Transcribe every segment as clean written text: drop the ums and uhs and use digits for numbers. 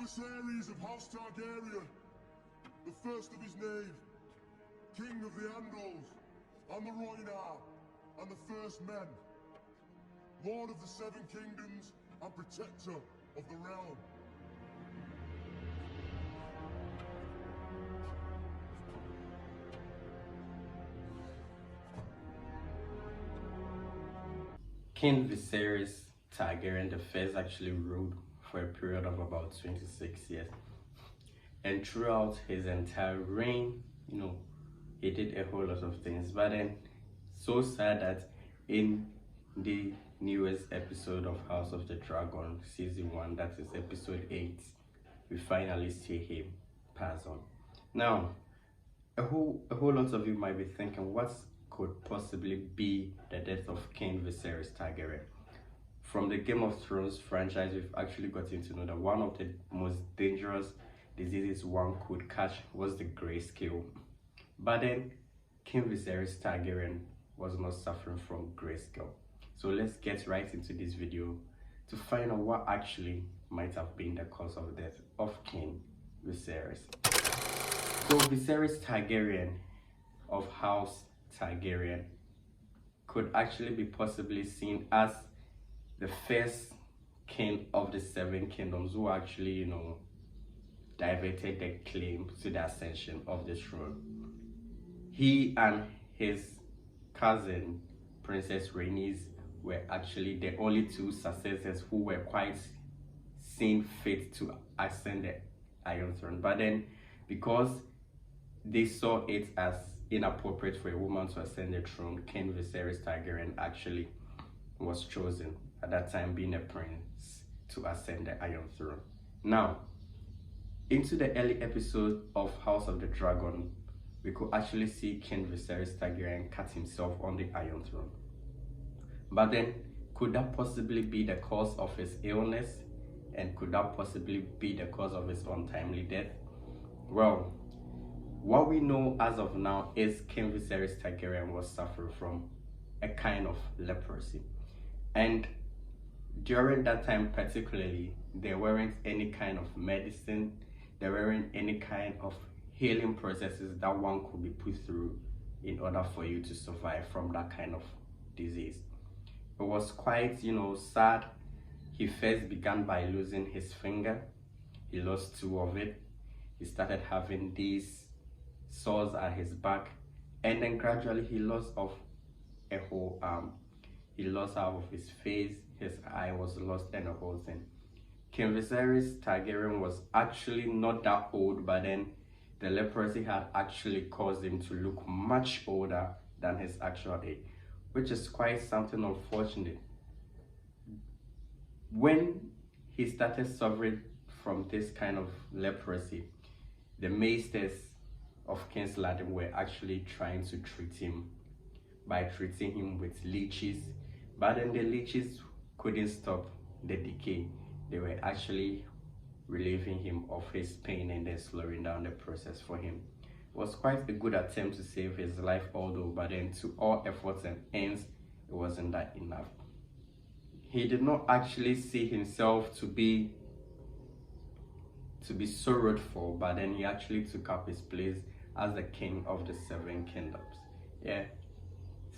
Viserys of House Targaryen, the first of his name, King of the Andals, and the Rhoynar, and the First Men, Lord of the Seven Kingdoms, and Protector of the Realm. King Viserys Targaryen I actually ruled for a period of about 26 years. And throughout his entire reign, he did a whole lot of things. But then, so sad that in the newest episode of House of the Dragon, season 1, that is episode 8, we finally see him pass on. Now, a whole lot of you might be thinking, what could possibly be the death of King Viserys Targaryen? From the Game of Thrones franchise, we've actually gotten to know that one of the most dangerous diseases one could catch was the grayscale. But then, King Viserys Targaryen was not suffering from grayscale. So let's get right into this video to find out what actually might have been the cause of death of King Viserys. So Viserys Targaryen of House Targaryen could actually be possibly seen as the first king of the Seven Kingdoms who actually, diverted the claim to the ascension of the throne. He and his cousin, Princess Rhaenys, were actually the only two successors who were quite seen fit to ascend the Iron Throne. But then, because they saw it as inappropriate for a woman to ascend the throne, King Viserys Targaryen actually was chosen, at that time being a prince, to ascend the Iron Throne. Now, into the early episode of House of the Dragon, we could actually see King Viserys Targaryen cut himself on the Iron Throne. But then, could that possibly be the cause of his illness? And could that possibly be the cause of his untimely death? Well, what we know as of now is King Viserys Targaryen was suffering from a kind of leprosy. And during that time particularly, there weren't any kind of medicine, there weren't any kind of healing processes that one could be put through in order for you to survive from that kind of disease. It was quite, sad. He first began by losing his finger. He lost 2 of it. He started having these sores at his back, and then gradually he lost off a whole arm. He lost half of his face, his eye was lost, and the whole thing. King Viserys Targaryen was actually not that old, but then the leprosy had actually caused him to look much older than his actual age, which is quite something unfortunate. When he started suffering from this kind of leprosy, the maesters of King's Landing were actually trying to treat him by treating him with leeches, but then the leeches couldn't stop the decay. They were actually relieving him of his pain and then slowing down the process for him. It was quite a good attempt to save his life, although, but then to all efforts and ends, it wasn't that enough. He did not actually see himself to be sorrowed for, but then he actually took up his place as the king of the Seven Kingdoms. Yeah,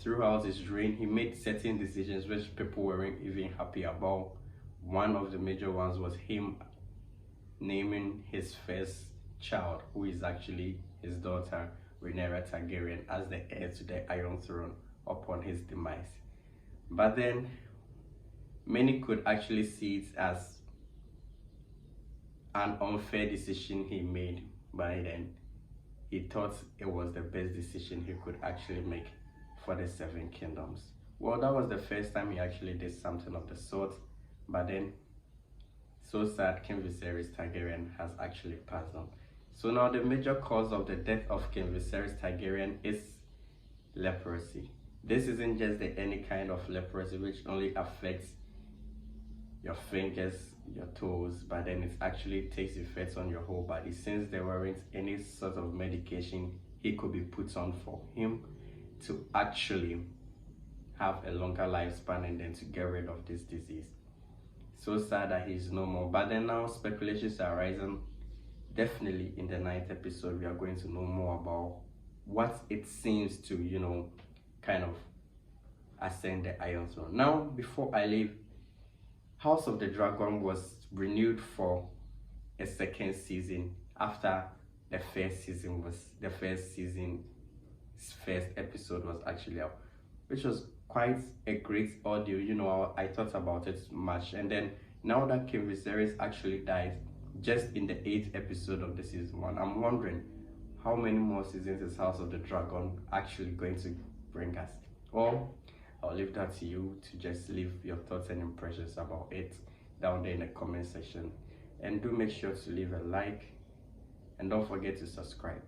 throughout his reign, he made certain decisions which people weren't even happy about. One of the major ones was him naming his first child, who is actually his daughter, Rhaenyra Targaryen, as the heir to the Iron Throne upon his demise. But then, many could actually see it as an unfair decision he made. By then, he thought it was the best decision he could actually make for the Seven Kingdoms. Well, that was the first time he actually did something of the sort, but then, so sad, King Viserys Targaryen has actually passed on. So now the major cause of the death of King Viserys Targaryen is leprosy. This isn't just any kind of leprosy which only affects your fingers, your toes, but then it actually takes effects on your whole body, since there weren't any sort of medication he could be put on for him to actually have a longer lifespan and then to get rid of this disease. So sad that he's no more. But then now speculations are rising. Definitely in the 9th episode, we are going to know more about what it seems to, kind of ascend the Iron Throne. Now, before I leave, House of the Dragon was renewed for a second season after the first season's first episode was actually out, which was quite a great audio. I thought about it much, and then now that King Viserys actually died just in the 8th episode of the season 1, I'm wondering how many more seasons is House of the Dragon actually going to bring us. Well, I'll leave that to you to just leave your thoughts and impressions about it down there in the comment section, and do make sure to leave a like, and don't forget to subscribe.